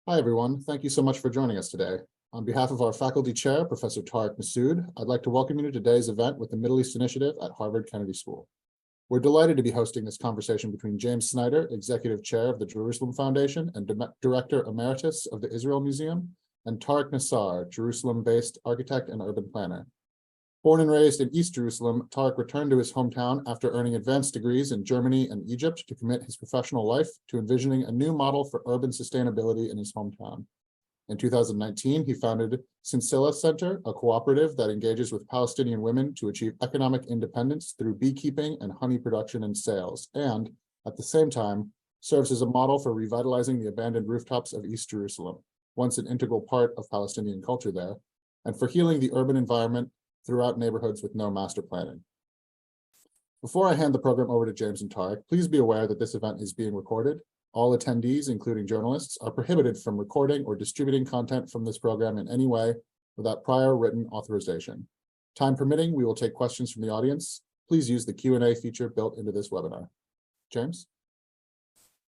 Hi, everyone. Thank you so much for joining us today. On behalf of our faculty chair, Professor Tareq Nassar, I'd like to welcome you to today's event with the Middle East Initiative at Harvard Kennedy School. We're delighted to be hosting this conversation between James Snyder, Executive Chair of the Jerusalem Foundation and Director Emeritus of the Israel Museum, and Tareq Nassar, Jerusalem-based architect and urban planner. Born and raised in East Jerusalem, Tareq returned to his hometown after earning advanced degrees in Germany and Egypt to commit his professional life to envisioning a new model for urban sustainability in his hometown. In 2019, he founded Sinsila Center, a cooperative that engages with Palestinian women to achieve economic independence through beekeeping and honey production and sales, and, at the same time, serves as a model for revitalizing the abandoned rooftops of East Jerusalem, once an integral part of Palestinian culture there, and for healing the urban environment throughout neighborhoods with no master planning. Before I hand the program over to James and Tareq, please be aware that this event is being recorded. All attendees, including journalists, are prohibited from recording or distributing content from this program in any way without prior written authorization. Time permitting, we will take questions from the audience. Please use the Q&A feature built into this webinar. James?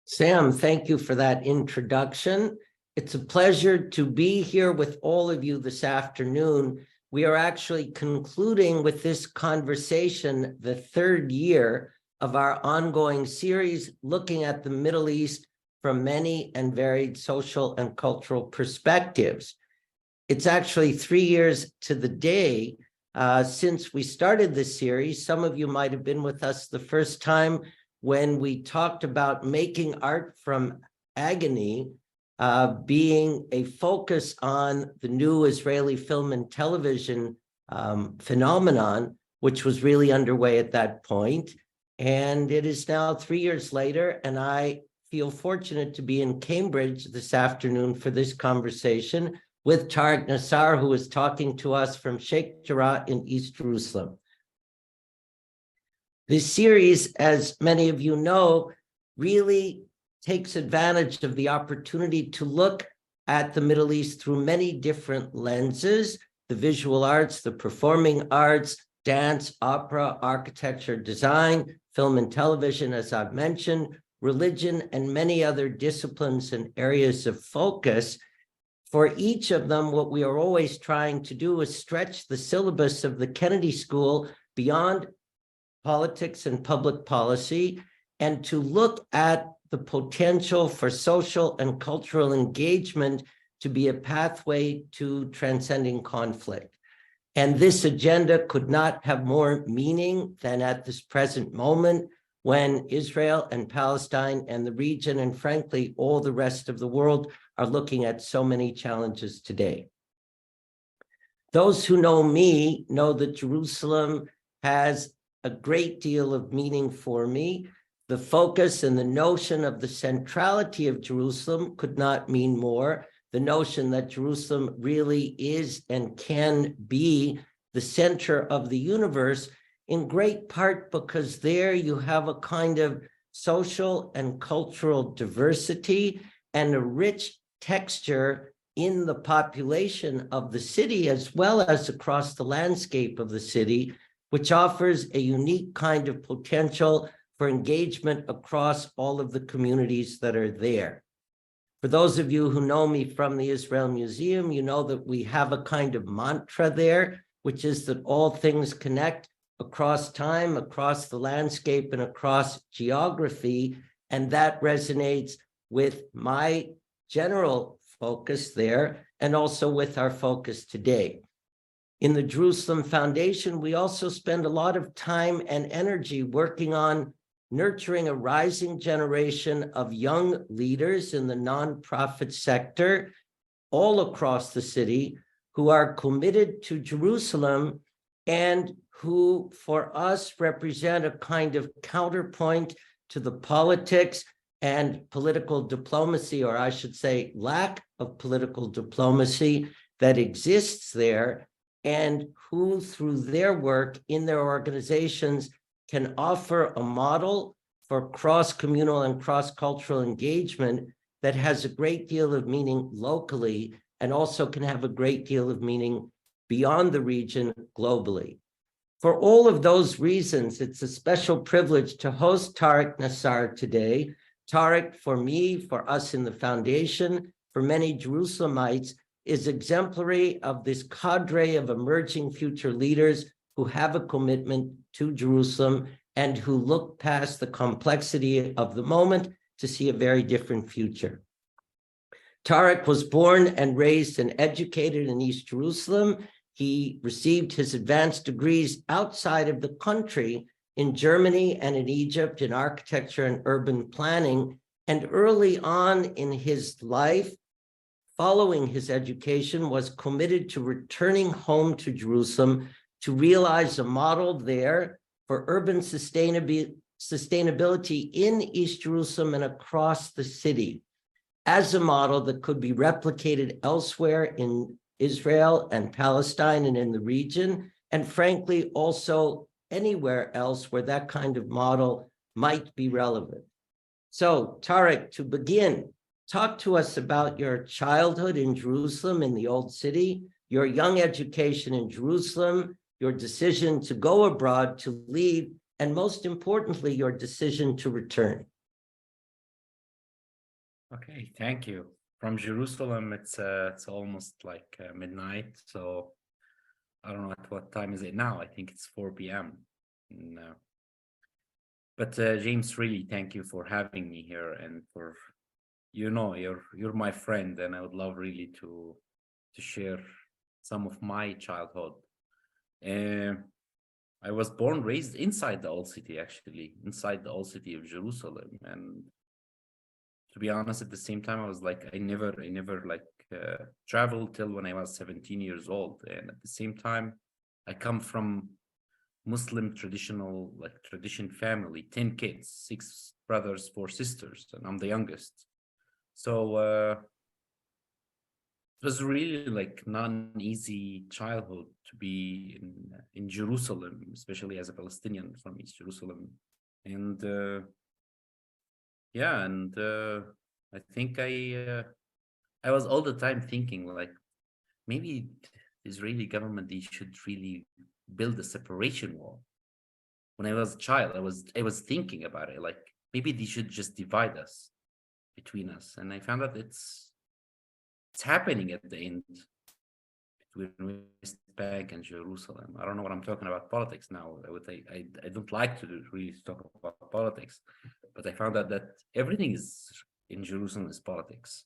Sam, thank you for that introduction. It's a pleasure to be here with all of you this afternoon. We are actually concluding with this conversation the third year of our ongoing series looking at the Middle East from many and varied social and cultural perspectives. It's actually 3 years to the day since we started this series. Some of you might have been with us the first time when we talked about making art from agony, being a focus on the new Israeli film and television phenomenon, which was really underway at that point. And it is now 3 years later, and I feel fortunate to be in Cambridge this afternoon for this conversation with Tareq Nassar, who is talking to us from Sheikh Jarrah in East Jerusalem. This series, as many of you know, really takes advantage of the opportunity to look at the Middle East through many different lenses: the visual arts, the performing arts, dance, opera, architecture, design, film and television, as I've mentioned, religion, and many other disciplines and areas of focus. For each of them, what we are always trying to do is stretch the syllabus of the Kennedy School beyond politics and public policy, and to look at the potential for social and cultural engagement to be a pathway to transcending conflict. And this agenda could not have more meaning than at this present moment, when Israel and Palestine and the region, and frankly, all the rest of the world, are looking at so many challenges today. Those who know me know that Jerusalem has a great deal of meaning for me. The focus and the notion of the centrality of Jerusalem could not mean more. The notion that Jerusalem really is and can be the center of the universe, in great part because there you have a kind of social and cultural diversity and a rich texture in the population of the city, as well as across the landscape of the city, which offers a unique kind of potential for engagement across all of the communities that are there. For those of you who know me from the Israel Museum, you know that we have a kind of mantra there, which is that all things connect across time, across the landscape, and across geography, and that resonates with my general focus there, and also with our focus today. In the Jerusalem Foundation, we also spend a lot of time and energy working on nurturing a rising generation of young leaders in the nonprofit sector all across the city who are committed to Jerusalem and who, for us, represent a kind of counterpoint to the politics and political diplomacy, or I should say lack of political diplomacy, that exists there, and who, through their work in their organizations, can offer a model for cross-communal and cross-cultural engagement that has a great deal of meaning locally and also can have a great deal of meaning beyond the region globally. For all of those reasons, it's a special privilege to host Tareq Nassar today. Tareq, for me, for us in the foundation, for many Jerusalemites, is exemplary of this cadre of emerging future leaders who have a commitment to Jerusalem and who look past the complexity of the moment to see a very different future. Tareq was born and raised and educated in East Jerusalem. He received his advanced degrees outside of the country in Germany and in Egypt in architecture and urban planning. And early on in his life, following his education, was committed to returning home to Jerusalem to realize a model there for urban sustainability in East Jerusalem and across the city, as a model that could be replicated elsewhere in Israel and Palestine and in the region, and frankly, also anywhere else where that kind of model might be relevant. So, Tareq, to begin, talk to us about your childhood in Jerusalem, in the Old City, your young education in Jerusalem, your decision to go abroad, to leave, and most importantly, your decision to return. Okay, thank you. From Jerusalem, it's almost like midnight, so I don't know at what time is it now. I think it's 4 p.m. But James, really, thank you for having me here, and for, you're my friend, and I would love really to share some of my childhood. I was born, raised inside the old city, actually, inside the old city of Jerusalem, and to be honest, at the same time, I was like, I never traveled till when I was 17 years old. And at the same time, I come from Muslim tradition family, 10 kids, 6 brothers, 4 sisters, and I'm the youngest. So it was really like not an easy childhood to be in Jerusalem, especially as a Palestinian from East Jerusalem. And I think I was all the time thinking like, maybe the Israeli government, they should really build a separation wall. When I was a child, I was thinking about it, like maybe they should just divide us, between us. And I found out it's happening at the end between West Bank and Jerusalem. I don't know what I'm talking about politics now. I don't like to really talk about politics, but I found out that everything is in Jerusalem is politics.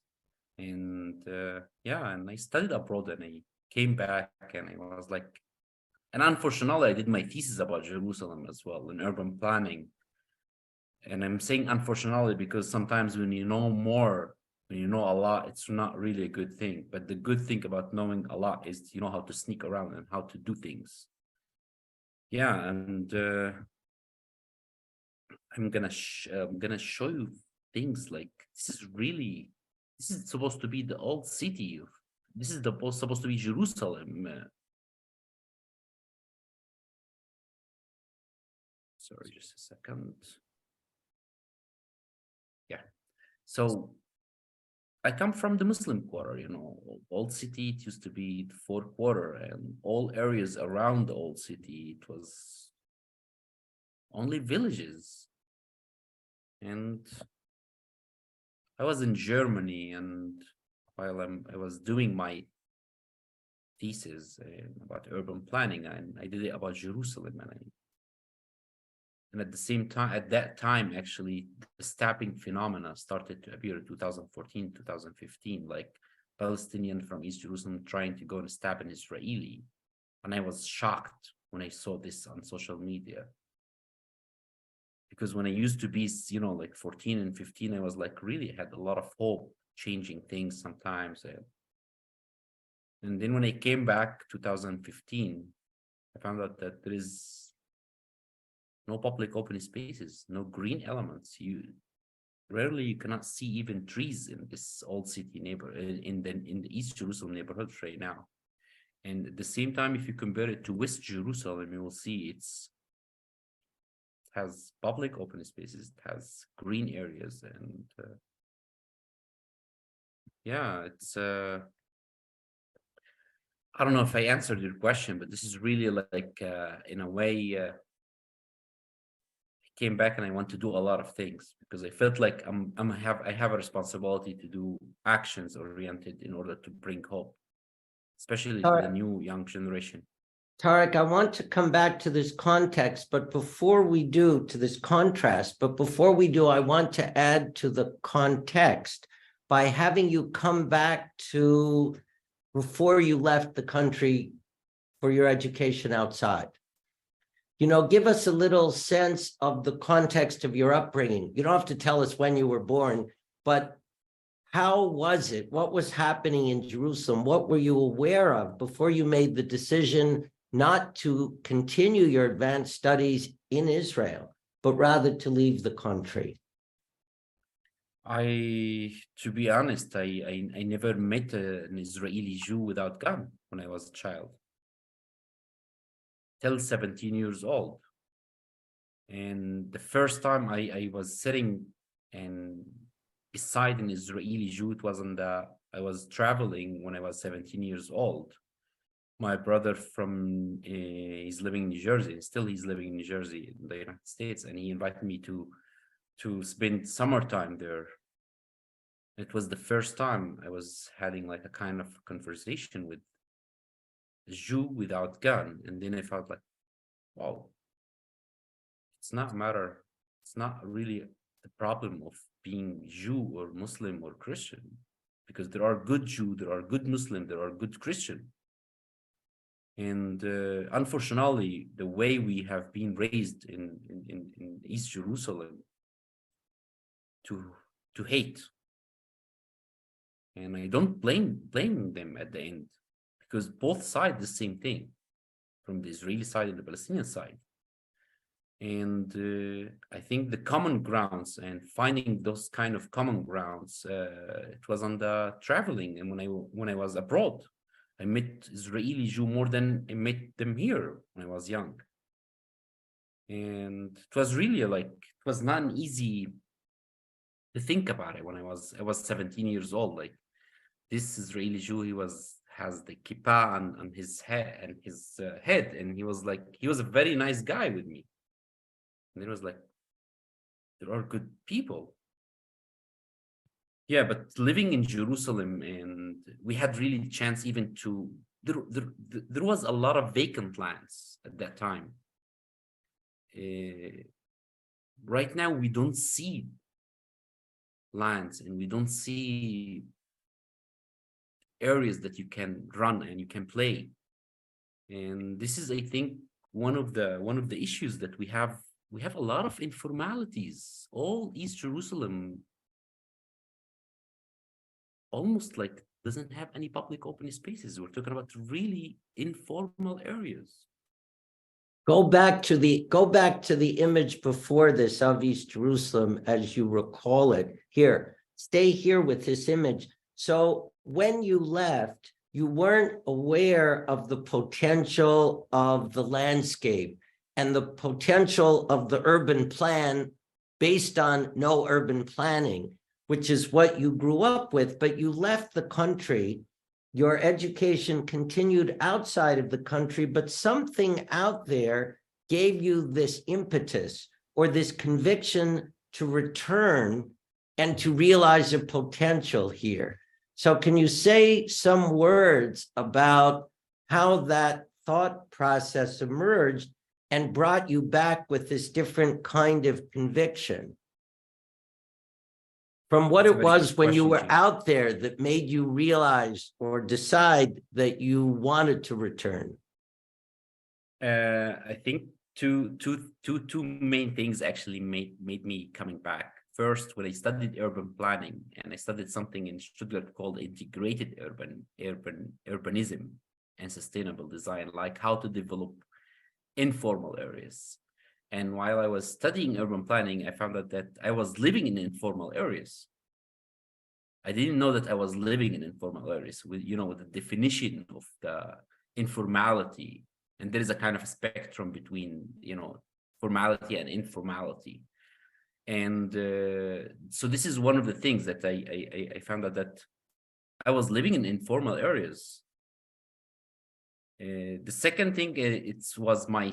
And and I studied abroad, and I came back, and I was like, and unfortunately, I did my thesis about Jerusalem as well in urban planning. And I'm saying unfortunately because sometimes when you know more, when you know a lot, it's not really a good thing. But the good thing about knowing a lot is you know how to sneak around and how to do things. Yeah, and I'm gonna show you things like this is supposed to be the old city. This is supposed to be Jerusalem. Sorry, just a second. Yeah, so I come from the Muslim quarter, old city. It used to be the 4th quarter, and all areas around the old city, it was only villages. And I was in Germany, and while I was doing my thesis about urban planning, and I did it about Jerusalem, and at the same time, at that time, actually, the stabbing phenomena started to appear in 2014, 2015, like Palestinian from East Jerusalem trying to go and stab an Israeli. And I was shocked when I saw this on social media. Because when I used to be, like 14 and 15, I was like, really had a lot of hope, changing things sometimes. And then when I came back 2015, I found out that there is no public open spaces, no green elements. You cannot see even trees in this old city neighborhood, in the East Jerusalem neighborhood right now. And at the same time, if you compare it to West Jerusalem, you will see it has public open spaces, it has green areas, and it's I don't know if I answered your question, but this is really like in a way came back and I want to do a lot of things because I felt like I have a responsibility to do actions oriented in order to bring hope, especially to the new young generation. Tareq, I want to come back to this context, but before we do, to this contrast, but before we do, I want to add to the context by having you come back to before you left the country for your education outside. You know, give us a little sense of the context of your upbringing. You don't have to tell us when you were born, but how was it? What was happening in Jerusalem? What were you aware of before you made the decision not to continue your advanced studies in Israel, but rather to leave the country? To be honest, I never met an Israeli Jew without gun when I was a child, till 17 years old. And the first time I was sitting and beside an Israeli Jew, it was I was traveling when I was 17 years old. My brother he's living in New Jersey, still he's living in New Jersey in the United States, and he invited me to spend summertime there. It was the first time I was having like a kind of conversation with a Jew without gun. And then I felt like, wow, it's not really the problem of being Jew or Muslim or Christian, because there are good Jew, there are good Muslim, there are good Christian. And unfortunately, the way we have been raised in East Jerusalem to hate. And I don't blame them at the end, because both sides the same thing, from the Israeli side and the Palestinian side. And I think the common grounds and finding those kind of common grounds, it was on the traveling. And when I was abroad, I met Israeli Jew more than I met them here when I was young. And it was really it was not easy to think about it when I was 17 years old. Like, this Israeli Jew, has the kippah on his head and he was a very nice guy with me. And it was like, there are good people. Yeah, but living in Jerusalem, and we had really chance even to, there was a lot of vacant lands at that time. Right now, we don't see lands and we don't see areas that you can run and you can play. And this is, I think, one of the issues that we have. We have a lot of informalities. All East Jerusalem almost doesn't have any public open spaces. We're talking about really informal areas. Go back to the image before this of East Jerusalem, as you recall it. Here, stay here with this image. So when you left, you weren't aware of the potential of the landscape and the potential of the urban plan based on no urban planning, which is what you grew up with, but you left the country. Your education continued outside of the country, but something out there gave you this impetus or this conviction to return and to realize your potential here. So can you say some words about how that thought process emerged and brought you back with this different kind of conviction? From what it was when you were out there that made you realize or decide that you wanted to return? I think two main things actually made me coming back. First, when I studied urban planning, and I studied something in Stuttgart called integrated urbanism and sustainable design, like how to develop informal areas. And while I was studying urban planning, I found out that I was living in informal areas. I didn't know that I was living in informal areas with the definition of the informality. And there is a kind of a spectrum between, formality and informality. And so this is one of the things that I found out, that I was living in informal areas. The second thing, it was my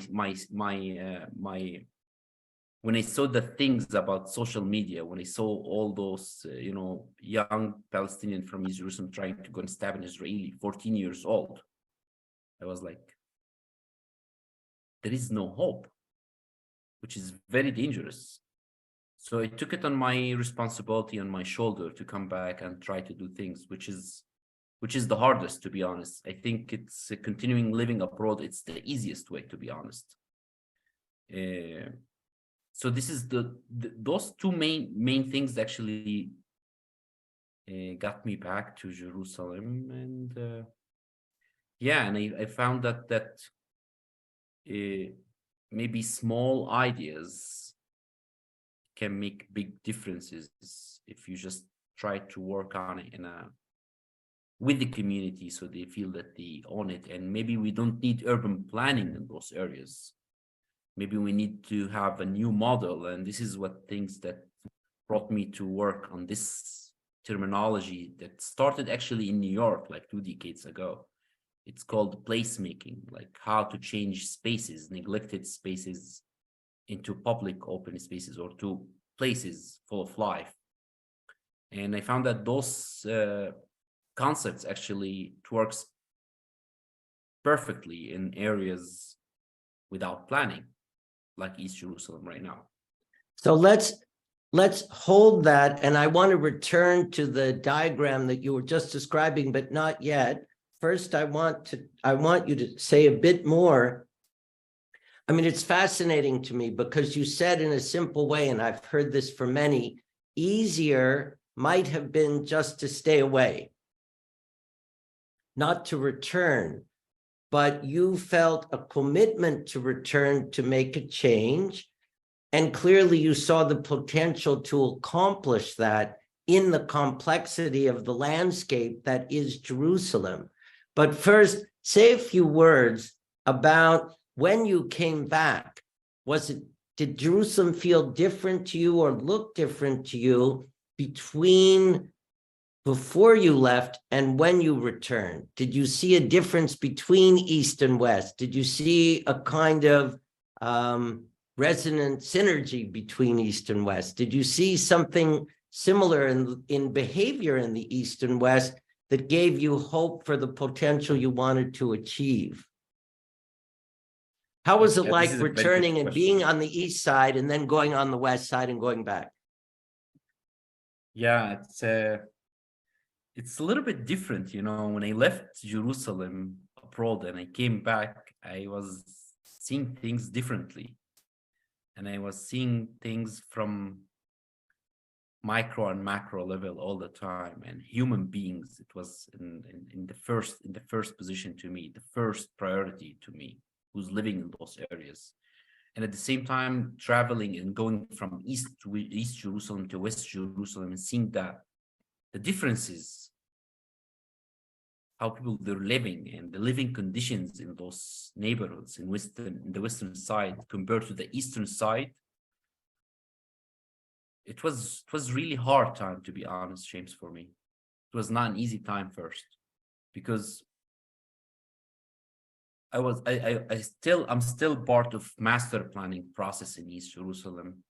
when I saw the things about social media, when I saw all those, young Palestinian from East Jerusalem trying to go and stab an Israeli, 14 years old, I was like, there is no hope, which is very dangerous. So I took it on my responsibility on my shoulder to come back and try to do things, which is the hardest, to be honest. I think it's continuing living abroad. It's the easiest way, to be honest. So this is those two main things that actually got me back to Jerusalem, and and I found that maybe small ideas can make big differences if you just try to work on it with the community, so they feel that they own it. And maybe we don't need urban planning in those areas. Maybe we need to have a new model, and this is what things that brought me to work on this terminology that started actually in New York like 2 decades ago. It's called placemaking, like how to change spaces, neglected spaces, into public open spaces or to places full of life. And I found that those concepts actually works perfectly in areas without planning, like East Jerusalem right now. So let's hold that, and I want to return to the diagram that you were just describing, but not yet. First, I want you to say a bit more. I mean, it's fascinating to me because you said in a simple way, and I've heard this for many, easier might have been just to stay away, not to return, but you felt a commitment to return to make a change. And clearly you saw the potential to accomplish that in the complexity of the landscape that is Jerusalem. But first, say a few words about when you came back. Did Jerusalem feel different to you or look different to you between before you left and when you returned? Did you see a difference between East and West? Did you see a kind of resonant synergy between East and West? Did you see something similar in behavior in the East and West that gave you hope for the potential you wanted to achieve? How was it like returning and being on the East side and then going on the West side and going back? Yeah, it's a little bit different, when I left Jerusalem abroad and I came back, I was seeing things differently. And I was seeing things from micro and macro level all the time. And human beings, it was in the first position to me, the first priority to me, who's living in those areas. And at the same time, traveling and going from East Jerusalem to West Jerusalem and seeing that the differences, how people they're living and the living conditions in those neighborhoods in the western side compared to the eastern side, it was really hard time, to be honest, James, for me. It was not an easy time first, because I'm still part of master planning process in East Jerusalem.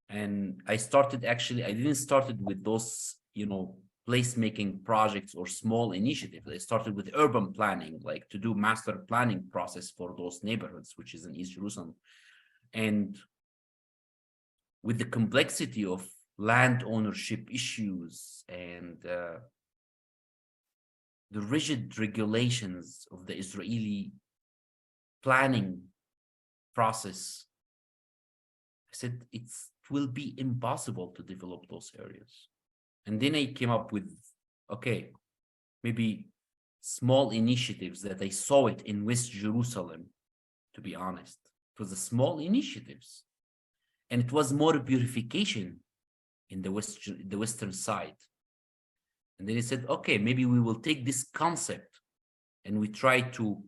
And I didn't start with those, placemaking projects or small initiatives. I started with urban planning, like to do master planning process for those neighborhoods, which is in East Jerusalem. And with the complexity of land ownership issues and the rigid regulations of the Israeli planning process, I said it will be impossible to develop those areas. And then I came up with, okay, maybe small initiatives that I saw it in West Jerusalem, to be honest. It was the small initiatives. And it was more purification in the western side. And then he said, okay, maybe we will take this concept and we try to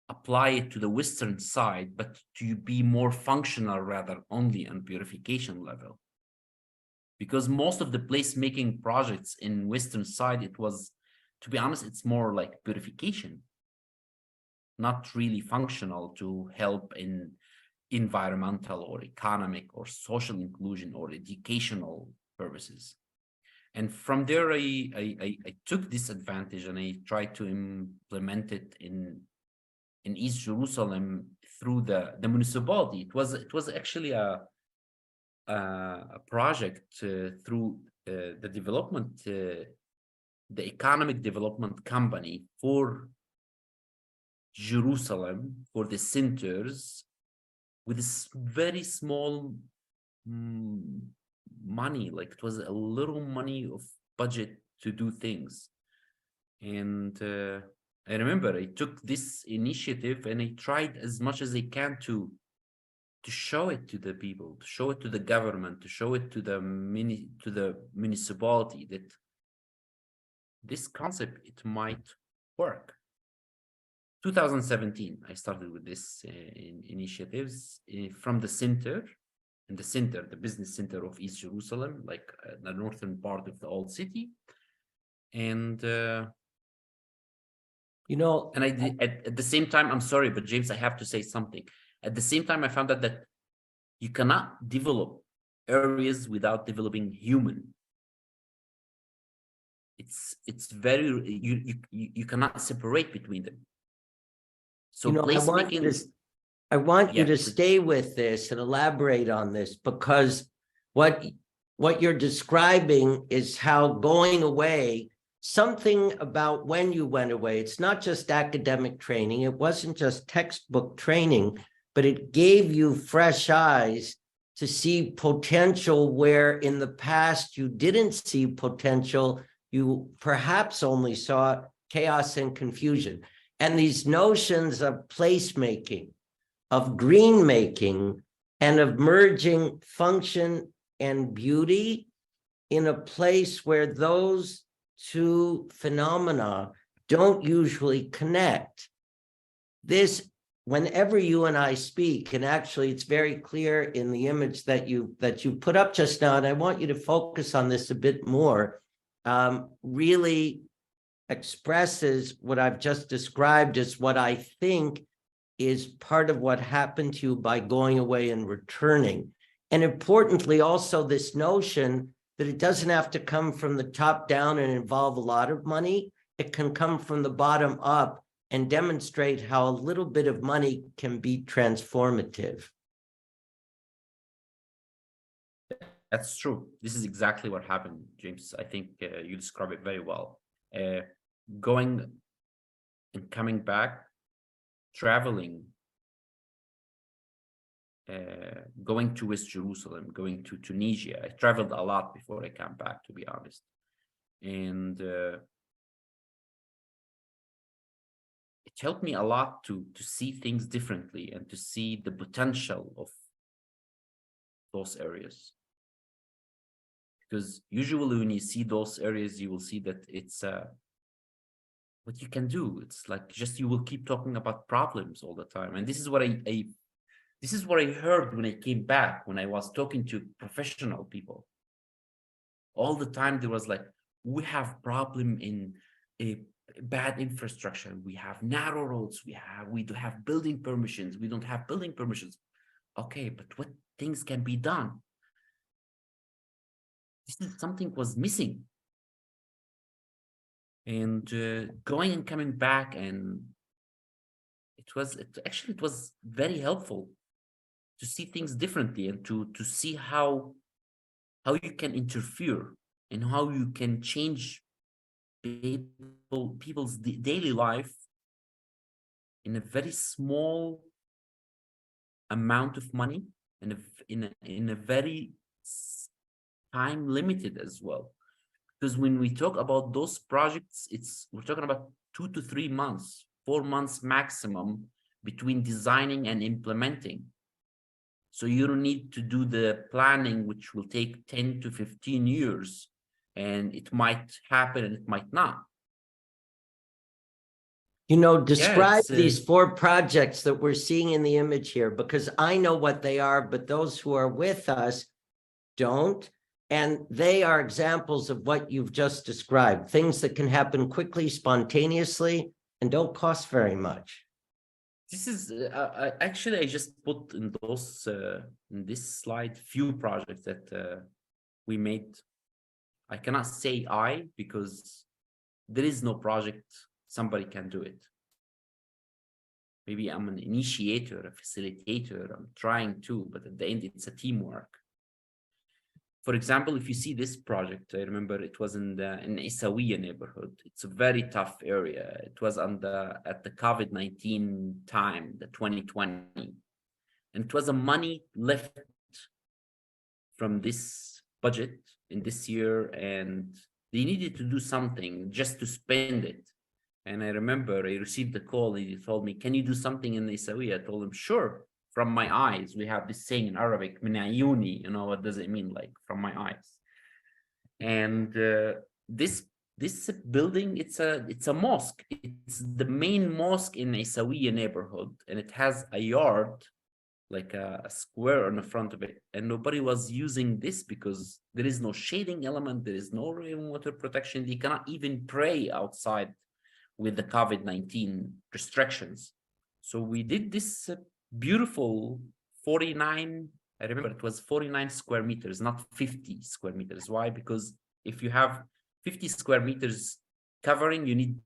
apply it to the western side, but to be more functional rather only on purification level. Because most of the placemaking projects in western side, it was, to be honest, it's more like purification, not really functional to help in environmental or economic or social inclusion or educational purposes. And from there, I took this advantage and I tried to implement it in East Jerusalem through the municipality. It was actually a project through the development, the economic development company for Jerusalem, for the centers, with this very small money. Like it was a little money of budget to do things. And I remember I took this initiative and I tried as much as I can to show it to the people, to show it to the government, to show it to the municipality that this concept, it might work. 2017, I started with this initiatives from the center, the business center of East Jerusalem, like the northern part of the old city. And and I did, at the same time, I'm sorry, but James, I have to say something. At the same time, I found out that you cannot develop areas without developing human. It's very, you cannot separate between them. So I want you to stay with this and elaborate on this, because what you're describing is how going away, something about when you went away, it's not just academic training, it wasn't just textbook training, but it gave you fresh eyes to see potential where in the past you didn't see potential, you perhaps only saw chaos and confusion. And these notions of placemaking, of green making, and of merging function and beauty in a place where those two phenomena don't usually connect. This, whenever you and I speak, and actually it's very clear in the image that you put up just now, and I want you to focus on this a bit more, really expresses what I've just described as what I think is part of what happened to you by going away and returning. And importantly, also this notion that it doesn't have to come from the top down and involve a lot of money. It can come from the bottom up and demonstrate how a little bit of money can be transformative. That's true. This is exactly what happened, James. I think you describe it very well. Going and coming back, traveling, going to West Jerusalem, going to Tunisia. I traveled a lot before I came back, to be honest. And it helped me a lot to see things differently and to see the potential of those areas. Because usually when you see those areas, you will see that it's what you can do. It's like just you will keep talking about problems all the time. And this is what this is what I heard when I came back, when I was talking to professional people. All the time there was like, we have problem in a bad infrastructure. We have narrow roads. We do have building permissions. We don't have building permissions. Okay, but what things can be done? Something was missing. And going and coming back, and it was very helpful to see things differently and to see how you can interfere and how you can change people's daily life in a very small amount of money and in a very time limited as well. Because when we talk about those projects, we're talking about 2 to 3 months, 4 months maximum between designing and implementing. So you don't need to do the planning, which will take 10 to 15 years, and it might happen and it might not. Describe these 4 projects that we're seeing in the image here, because I know what they are, but those who are with us don't. And they are examples of what you've just described, things that can happen quickly, spontaneously, and don't cost very much. This is actually I just put in those in this slide few projects that we made. I cannot say because there is no project somebody can do it. Maybe I'm an initiator, a facilitator, I'm trying to, but at the end it's a teamwork. For example, if you see this project, I remember it was in Isawiya neighborhood. It's a very tough area. It was at the COVID-19 time, the 2020. And it was a money left from this budget in this year, and they needed to do something just to spend it. And I remember I received a call and he told me, can you do something in Isawiya? I told him, sure. From my eyes, we have this saying in Arabic, min ayuni, you know, what does it mean? Like from my eyes. And this building, it's a mosque. It's the main mosque in Isawiya neighborhood, and it has a yard, like a square on the front of it. And nobody was using this because there is no shading element, there is no rainwater protection. They cannot even pray outside with the COVID-19 restrictions. So we did this beautiful 49, I remember it was 49 square meters, not 50 square meters. Why? Because if you have 50 square meters covering, you need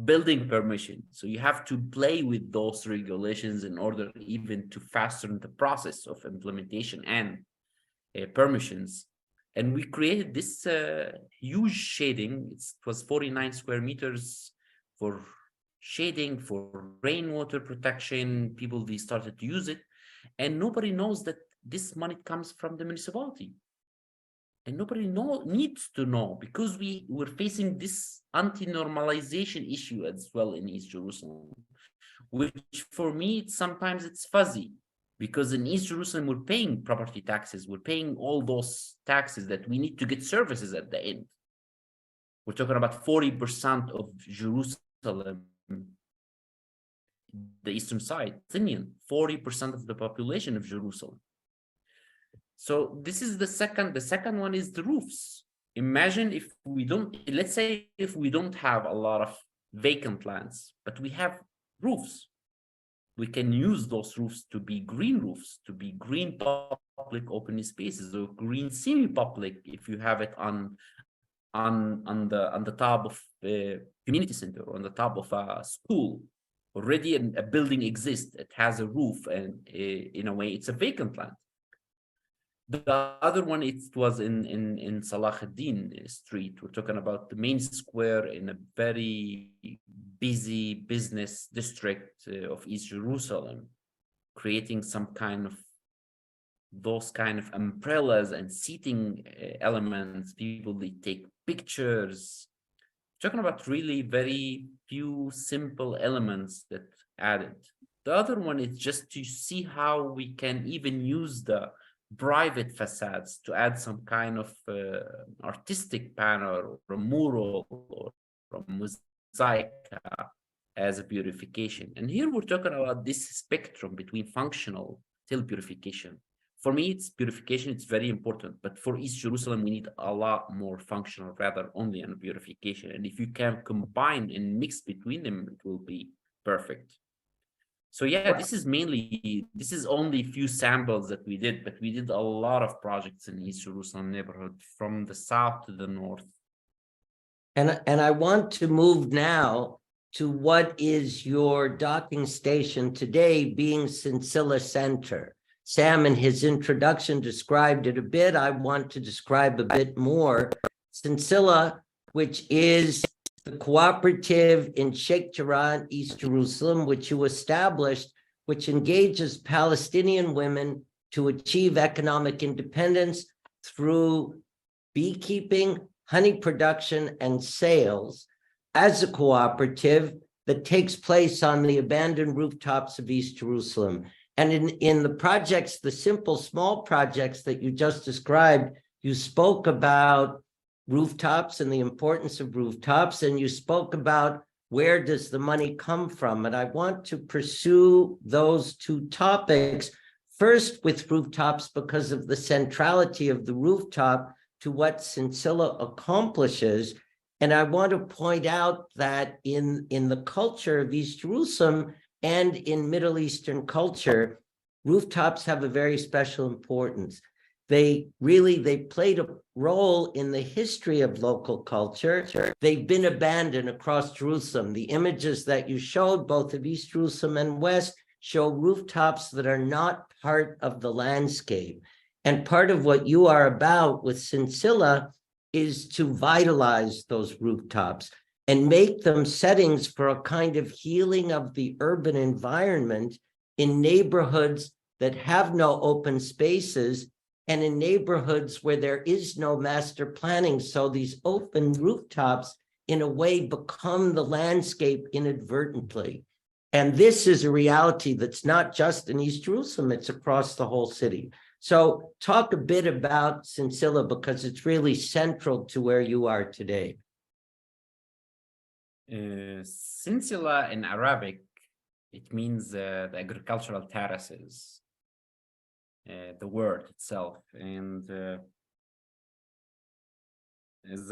building permission. So you have to play with those regulations in order even to fasten the process of implementation and permissions. And we created this huge shading. It was 49 square meters for shading, for rainwater protection. People, they started to use it. And nobody knows that this money comes from the municipality. And nobody needs to know, because we were facing this anti-normalization issue as well in East Jerusalem, which for me, sometimes it's fuzzy. Because in East Jerusalem, we're paying property taxes. We're paying all those taxes that we need to get services at the end. We're talking about 40% of Jerusalem, the eastern side, Palestinian, 40% of the population of Jerusalem. So this is the second. The second one is the roofs. Imagine if we don't, let's say if we don't have a lot of vacant lands, but we have roofs. We can use those roofs to be green roofs, to be green public open spaces, or green semi-public if you have it on the top of a community center, or on the top of a school. Already a building exists, it has a roof, and in a way it's a vacant land. The other one, it was in Salah ad-Din street. We're talking about the main square in a very busy business district of East Jerusalem, creating some kind of those kind of umbrellas and seating elements. People, they take pictures. Talking about really very few simple elements that added. The other one is just to see how we can even use the private facades to add some kind of artistic panel or a mural or a mosaic as a purification. And here we're talking about this spectrum between functional till purification. For me, it's purification, it's very important, but for East Jerusalem, we need a lot more functional rather only on purification. And if you can combine and mix between them, it will be perfect. So yeah, this is only a few samples that we did, but we did a lot of projects in East Jerusalem neighborhood from the south to the north. And I want to move now to what is your docking station today, being Sinsila Center. Sam, in his introduction, described it a bit. I want to describe a bit more. Sinsila, which is the cooperative in Sheikh Jarrah, East Jerusalem, which you established, which engages Palestinian women to achieve economic independence through beekeeping, honey production, and sales as a cooperative that takes place on the abandoned rooftops of East Jerusalem. And in the projects, the simple, small projects that you just described, you spoke about rooftops and the importance of rooftops, and you spoke about where does the money come from. And I want to pursue those two topics, first with rooftops because of the centrality of the rooftop to what Sinsila accomplishes. And I want to point out that in the culture of East Jerusalem, and in Middle Eastern culture, rooftops have a very special importance. They played a role in the history of local culture. They've been abandoned across Jerusalem. The images that you showed, both of East Jerusalem and West, show rooftops that are not part of the landscape. And part of what you are about with Sinsila is to vitalize those rooftops and make them settings for a kind of healing of the urban environment in neighborhoods that have no open spaces and in neighborhoods where there is no master planning. So these open rooftops, in a way, become the landscape inadvertently. And this is a reality that's not just in East Jerusalem, it's across the whole city. So talk a bit about Sinsila, because it's really central to where you are today. Sinsila in Arabic, it means the agricultural terraces. The word itself, and as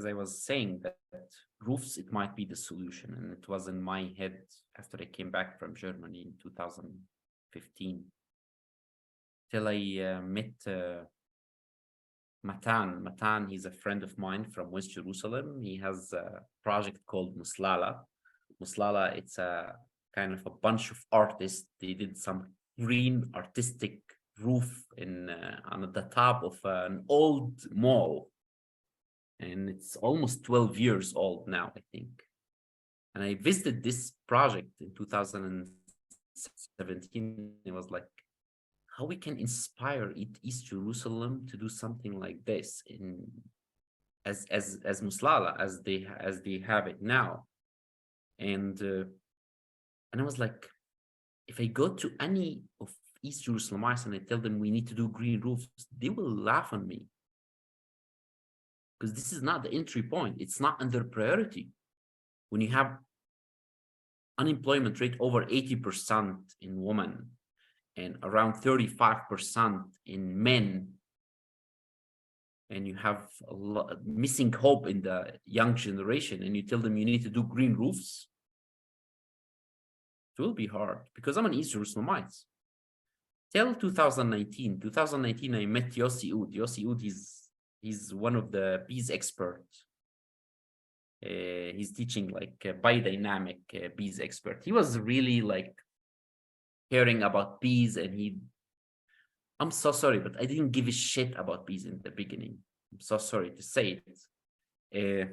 I was saying, that roofs, it might be the solution, and it was in my head after I came back from Germany in 2015, till I met Matan. He's a friend of mine from West Jerusalem. He has a project called Muslala. It's a kind of a bunch of artists. They did some green artistic roof on the top of an old mall, and it's almost 12 years old now, I think. And I visited this project in 2017. It was like, how we can inspire East Jerusalem to do something like this as Muslala, as they have it now. And I was like, if I go to any of East Jerusalemites and I tell them we need to do green roofs, they will laugh on me, because this is not the entry point. It's not under priority. When you have unemployment rate over 80% in women and around 35% in men, and you have a lot missing hope in the young generation, and you tell them you need to do green roofs, it will be hard, because I'm an East Jerusalemite. Till 2019, I met Yossi Ud. Yossi Ud, he's one of the bees experts. He's teaching like biodynamic bees expert. He was really like caring about bees, and I'm so sorry, but I didn't give a shit about bees in the beginning. I'm so sorry to say it.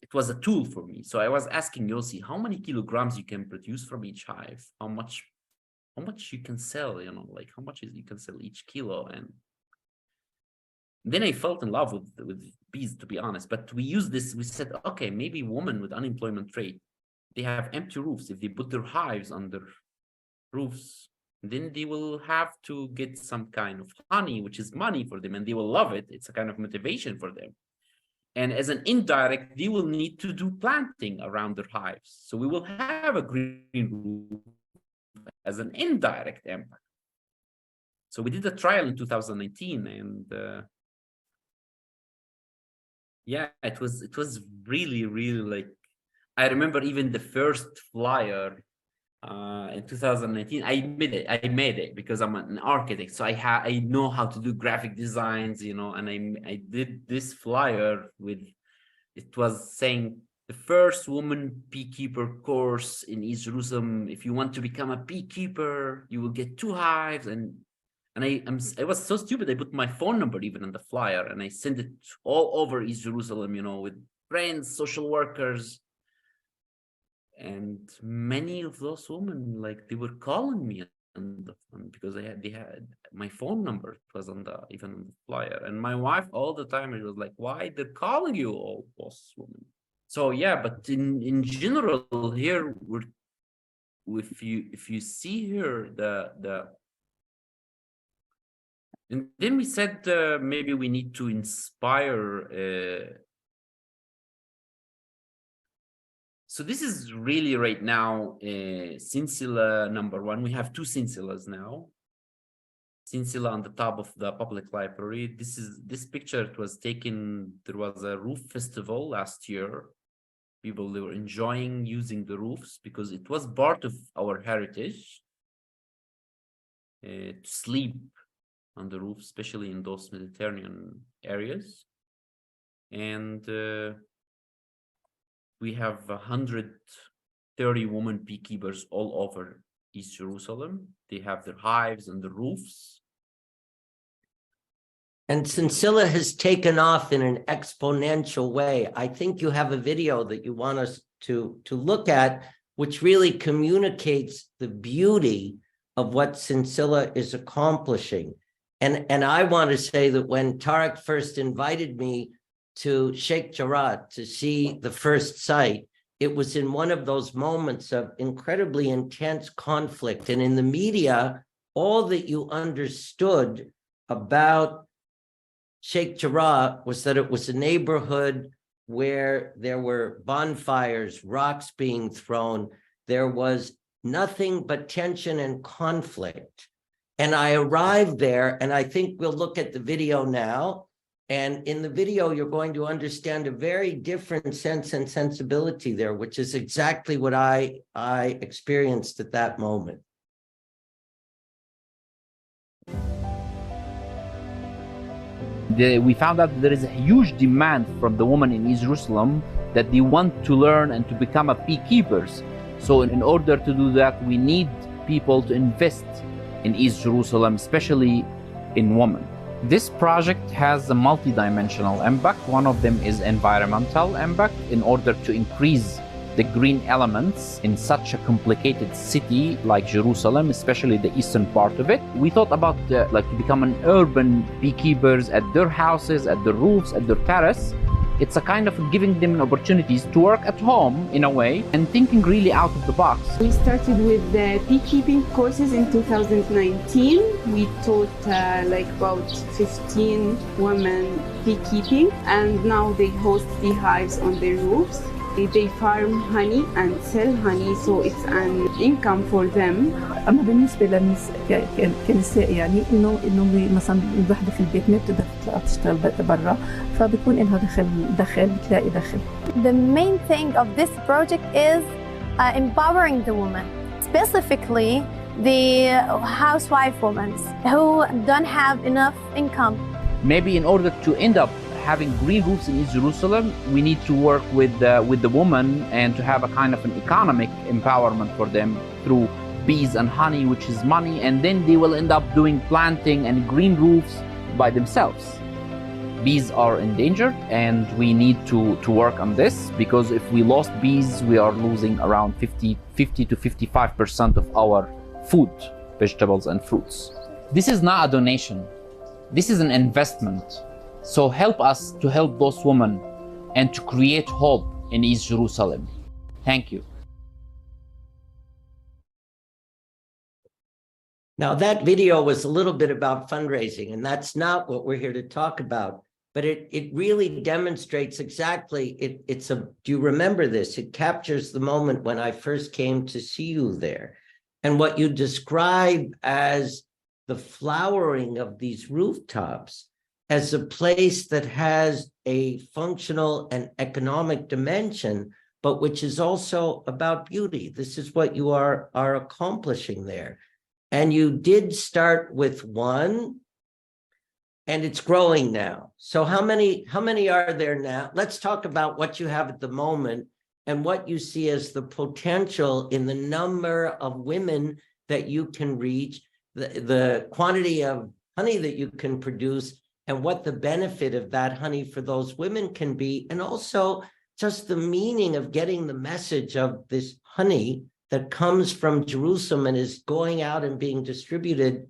It was a tool for me. So I was asking Yossi, how many kilograms you can produce from each hive? How much you can sell, like how much you can sell each kilo. And then I felt in love with bees, to be honest. But we used this, we said, okay, maybe women with unemployment rate, they have empty roofs. If they put their hives on their roofs, then they will have to get some kind of honey, which is money for them, and they will love it. It's a kind of motivation for them. And as an indirect, they will need to do planting around their hives. So we will have a green roof as an indirect impact. So we did a trial in 2019, and yeah, it was really, really like, I remember even the first flyer in 2019. I made it because I'm an architect, so I know how to do graphic designs, and I did this flyer with, it was saying, the first woman beekeeper course in East Jerusalem. If you want to become a beekeeper, you will get 2 hives. And I was so stupid. I put my phone number even on the flyer, and I sent it all over East Jerusalem, with friends, social workers. And many of those women, like, they were calling me on the phone because they had my phone number. It was even on the flyer. And my wife all the time, it was like, why they're calling you, all boss women? So yeah, but in general here, if you see here and then we said maybe we need to inspire. So this is really right now Sinsila number 1. We have 2 Sinsilas now. Sinsila on the top of the public library. This picture, it was taken, there was a roof festival last year People, they were enjoying using the roofs because it was part of our heritage to sleep on the roof, especially in those Mediterranean areas. And we have 130 women beekeepers all over East Jerusalem. They have their hives on the roofs. And Sinsila has taken off in an exponential way. I think you have a video that you want us to look at, which really communicates the beauty of what Sinsila is accomplishing. And I want to say that when Tareq first invited me to Sheikh Jarrah to see the first site, it was in one of those moments of incredibly intense conflict. And in the media, all that you understood about Sheikh Jarrah was that it was a neighborhood where there were bonfires, rocks being thrown. There was nothing but tension and conflict. And I arrived there, and I think we'll look at the video now. And in the video, you're going to understand a very different sense and sensibility there, which is exactly what I experienced at that moment. We found out that there is a huge demand from the women in East Jerusalem that they want to learn and to become beekeepers. So in order to do that, we need people to invest in East Jerusalem, especially in women. This project has a multi-dimensional impact. One of them is environmental impact. In order to increase the green elements in such a complicated city like Jerusalem, especially the eastern part of it, we thought about like to become an urban beekeepers at their houses, at their roofs, at their terrace. It's a kind of giving them opportunities to work at home in a way and thinking really out of the box. We started with the beekeeping courses in 2019. We taught like about 15 women beekeeping, and now they host beehives on their roofs. They farm honey and sell honey, so it's an income for them. أما بالنسبة للناس كنساء يعني إنه مثلا الوحدة في البيت ما بتقدر تطلع تشتغل برا، فبكون إنها دخل بتلاقي دخل. The main thing of this project is empowering the women, specifically the housewife women who don't have enough income. Maybe in order to end up having green roofs in East Jerusalem, we need to work with the women and to have a kind of an economic empowerment for them through bees and honey, which is money, and then they will end up doing planting and green roofs by themselves. Bees are endangered, and we need to work on this, because if we lost bees, we are losing around 50 to 55% of our food, vegetables and fruits. This is not a donation. This is an investment. So help us to help those women and to create hope in East Jerusalem. Thank you. Now, that video was a little bit about fundraising, and that's not what we're here to talk about, but it really demonstrates exactly, do you remember this? It captures the moment when I first came to see you there. And what you describe as the flowering of these rooftops as a place that has a functional and economic dimension, but which is also about beauty. This is what you are accomplishing there. And you did start with one, and it's growing now. So how many are there now? Let's talk about what you have at the moment and what you see as the potential in the number of women that you can reach, the quantity of honey that you can produce, and what the benefit of that honey for those women can be, and also just the meaning of getting the message of this honey that comes from Jerusalem and is going out and being distributed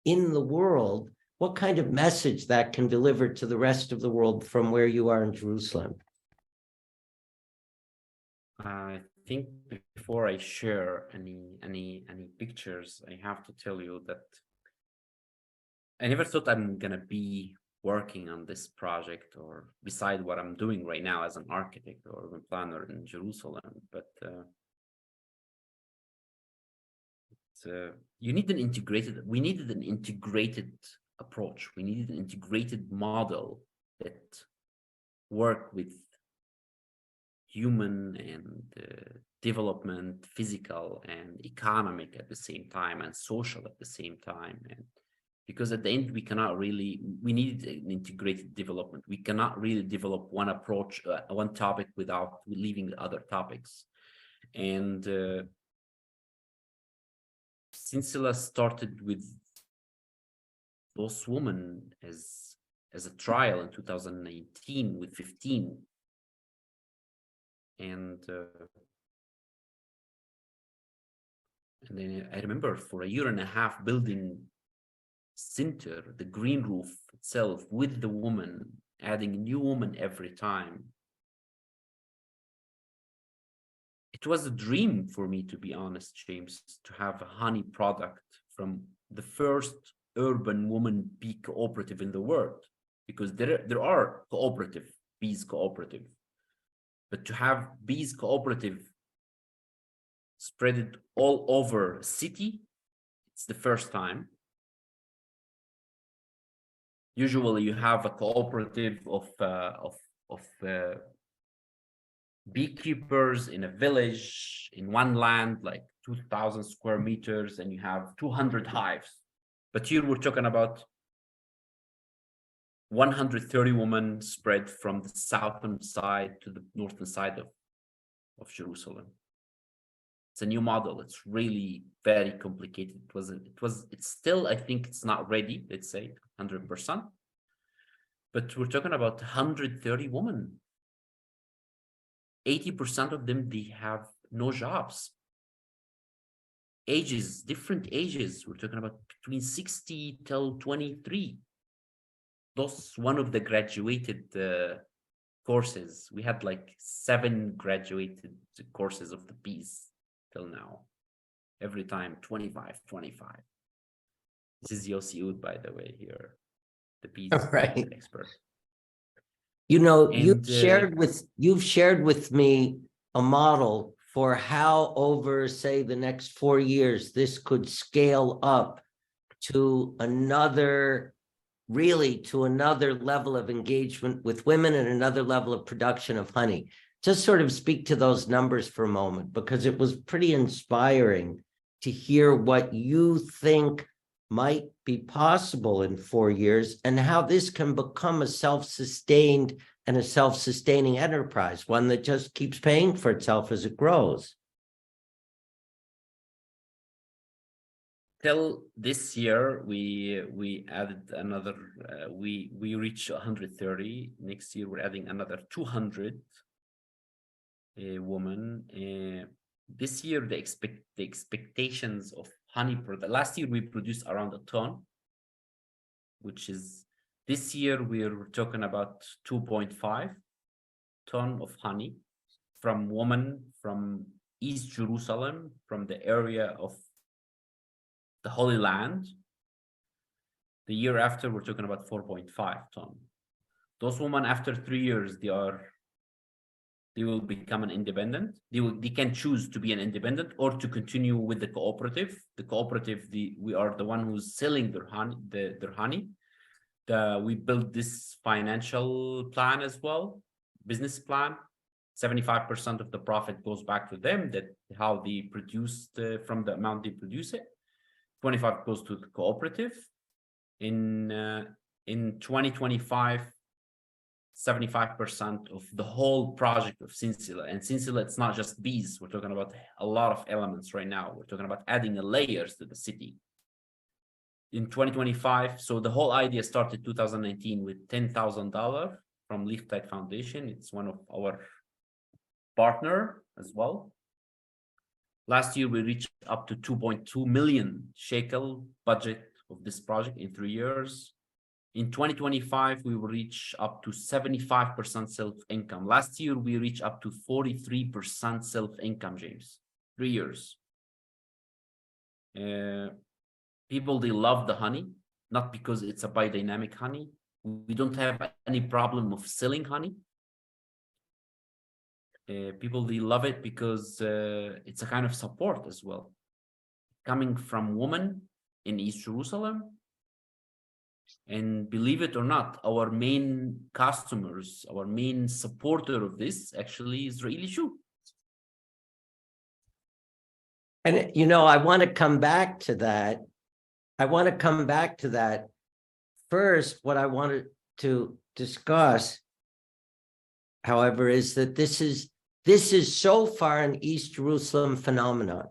in the world, what kind of message that can deliver to the rest of the world from where you are in Jerusalem. I think before I share any pictures, I have to tell you that I never thought I'm gonna be working on this project, or beside what I'm doing right now as an architect or urban planner in Jerusalem. But we needed an integrated approach. We needed an integrated model that worked with human and development, physical and economic at the same time, and social at the same time. And because at the end, we need an integrated development. We cannot really develop one approach, one topic without leaving the other topics. And Sinsila started with those women as a trial in 2019 with 15. And then I remember for a year and a half building center, the green roof itself with the woman, adding new woman every time. It was a dream for me, to be honest, James, to have a honey product from the first urban woman bee cooperative in the world, because there are cooperative, bees cooperative, but to have bees cooperative spread it all over a city, it's the first time. Usually you have a cooperative of beekeepers in a village, in one land, like 2,000 square meters, and you have 200 hives. But here we're talking about 130 women spread from the southern side to the northern side of Jerusalem. It's a new model. It's really very complicated. It's still, I think it's not ready, let's say 100%. But we're talking about 130 women. 80% of them, they have no jobs. Ages, different ages. We're talking about between 60 till 23. Those one of the graduated courses. We had like 7 graduated courses of the bees till now. Every time 25. This is Yossi Oud, by the way, here. The bees Right. expert. You know, And, you've shared with me a model for how over, say, the next 4 years, this could scale up to another level of engagement with women and another level of production of honey. Just sort of speak to those numbers for a moment, because it was pretty inspiring to hear what you think might be possible in 4 years and how this can become a self-sustained and a self-sustaining enterprise, one that just keeps paying for itself as it grows. Till this year, we added another, we reached 130. Next year, we're adding another 200 women. This year, the expectations of honey product. Last year, we produced around a ton, which is, this year, we're talking about 2.5 ton of honey from women from East Jerusalem, from the area of the Holy Land. The year after, we're talking about 4.5 ton. Those women, after 3 years, they will become an independent. They can choose to be an independent or to continue with the cooperative. The cooperative, we are the one who's selling their honey. We built this financial plan as well, business plan. 75% of the profit goes back to them, that how they produce from the amount they produce it. 25 goes to the cooperative. In 2025, 75% of the whole project of Sinsila, and Sinsila, it's not just bees. We're talking about a lot of elements right now. We're talking about adding layers to the city. In 2025, so the whole idea started 2019 with $10,000 from Leaf Tide Foundation. It's one of our partner as well. Last year, we reached up to 2.2 million shekel budget of this project in 3 years. In 2025, we will reach up to 75% self-income. Last year, we reached up to 43% self-income, James. 3 years. People, they love the honey, not because it's a biodynamic honey. We don't have any problem of selling honey. People, they love it because it's a kind of support as well. Coming from women in East Jerusalem, And believe it or not, our main customers, our main supporter of this actually is Israeli shoe. And, you know, I want to come back to that. First, what I wanted to discuss, however, is that this is so far an East Jerusalem phenomenon.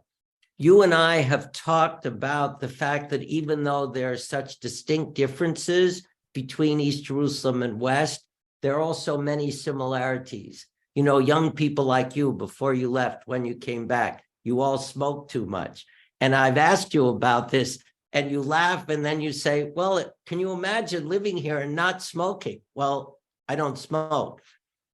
You and I have talked about the fact that even though there are such distinct differences between East Jerusalem and West, there are also many similarities. You know, young people like you, before you left, when you came back, you all smoked too much. And I've asked you about this, and you laugh, and then you say, well, can you imagine living here and not smoking? Well, I don't smoke.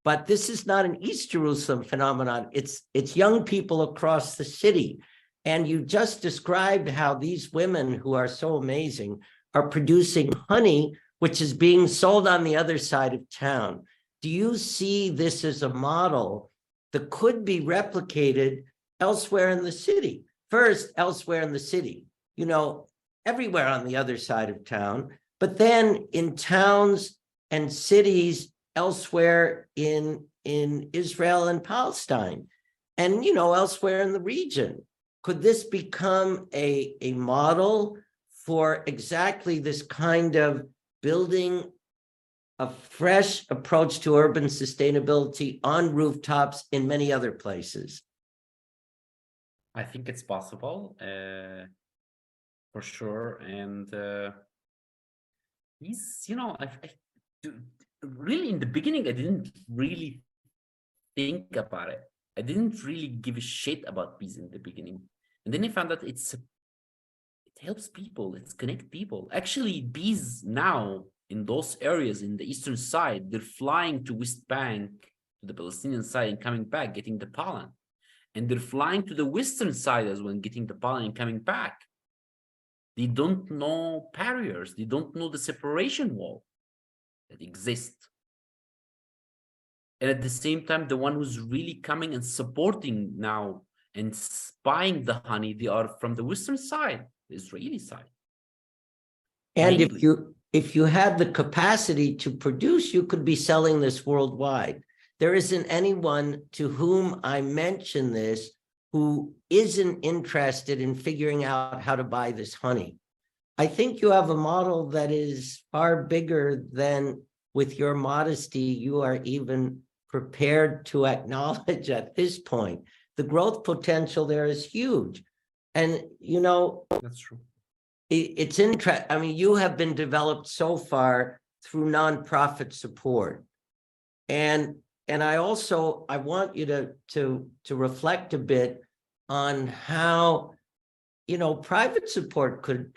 But this is not an East Jerusalem phenomenon. It's young people across the city. And you just described how these women who are so amazing are producing honey, which is being sold on the other side of town. Do you see this as a model that could be replicated elsewhere in the city? First, elsewhere in the city, you know, everywhere on the other side of town, but then in towns and cities elsewhere in Israel and Palestine, and, you know, elsewhere in the region. Could this become a model for exactly this kind of building a fresh approach to urban sustainability on rooftops in many other places? I think it's possible, for sure. And you know, really in the beginning, I didn't really think about it. I didn't really give a shit about bees in the beginning. And then I found that it helps people, it's connect people. Actually, bees now in those areas in the eastern side, they're flying to West Bank, to the Palestinian side, and coming back, getting the pollen. And they're flying to the western side as well, getting the pollen and coming back. They don't know barriers. They don't know the separation wall that exists. And at the same time, the one who's really coming and supporting now and spying the honey, they are from the western side, the Israeli side. And Mainly. if you had the capacity to produce, you could be selling this worldwide. There isn't anyone to whom I mention this who isn't interested in figuring out how to buy this honey. I think you have a model that is far bigger than, with your modesty, you are even prepared to acknowledge at this point. The growth potential there is huge. And, you know, That's true. it's interesting. I mean, you have been developed so far through nonprofit support. And I want you to reflect a bit on how, you know, private support could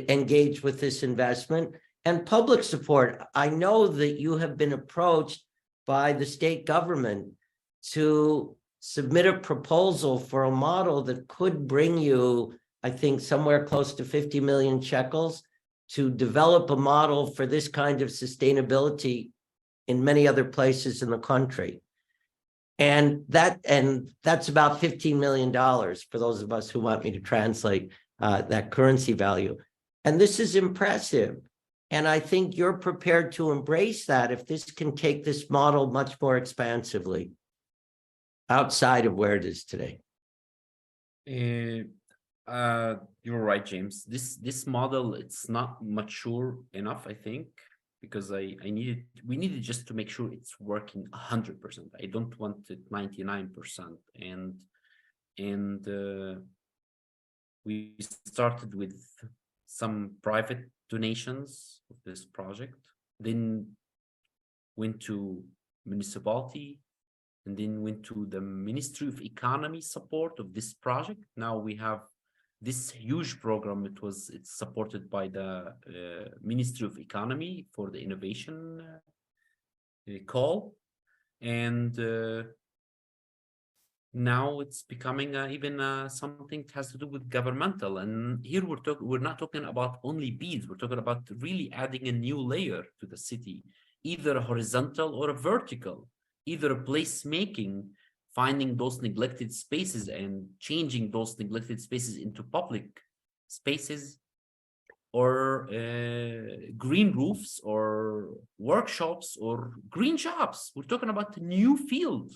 engage with this investment, and public support. I know that you have been approached by the state government to submit a proposal for a model that could bring you, I think, somewhere close to 50 million shekels to develop a model for this kind of sustainability in many other places in the country. And that's about $15 million for those of us who want me to translate that currency value. And this is impressive. And I think you're prepared to embrace that if this can take this model much more expansively outside of where it is today. You're right, James. This model, it's not mature enough, I think, because we needed just to make sure it's working 100%. I don't want it 99%. And we started with some private donations of this project, then went to municipality, and then went to the Ministry of Economy support of this project. Now we have this huge program. It's supported by the Ministry of Economy for the innovation call, and now it's becoming even something that has to do with governmental. And here we're not talking about only bees. We're talking about really adding a new layer to the city, either a horizontal or a vertical, either a placemaking, finding those neglected spaces and changing those neglected spaces into public spaces, or green roofs or workshops or green jobs. We're talking about a new field,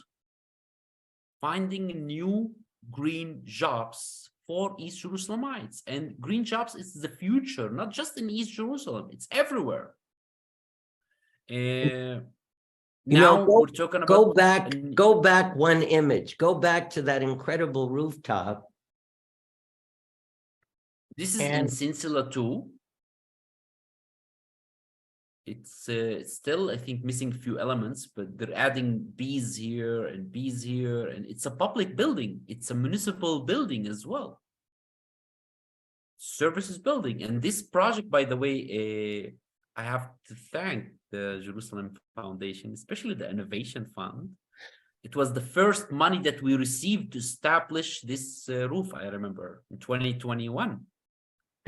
finding new green jobs for East Jerusalemites. And green jobs is the future, not just in East Jerusalem, it's everywhere. Now we're talking about go back one image, go back to that incredible rooftop. This is in Sinsila too. It's still, I think, missing a few elements, but they're adding bees here and bees here, and it's a public building. It's a municipal building as well. Services building. And this project, by the way, I have to thank the Jerusalem Foundation, especially the Innovation Fund. It was the first money that we received to establish this roof, I remember, in 2021.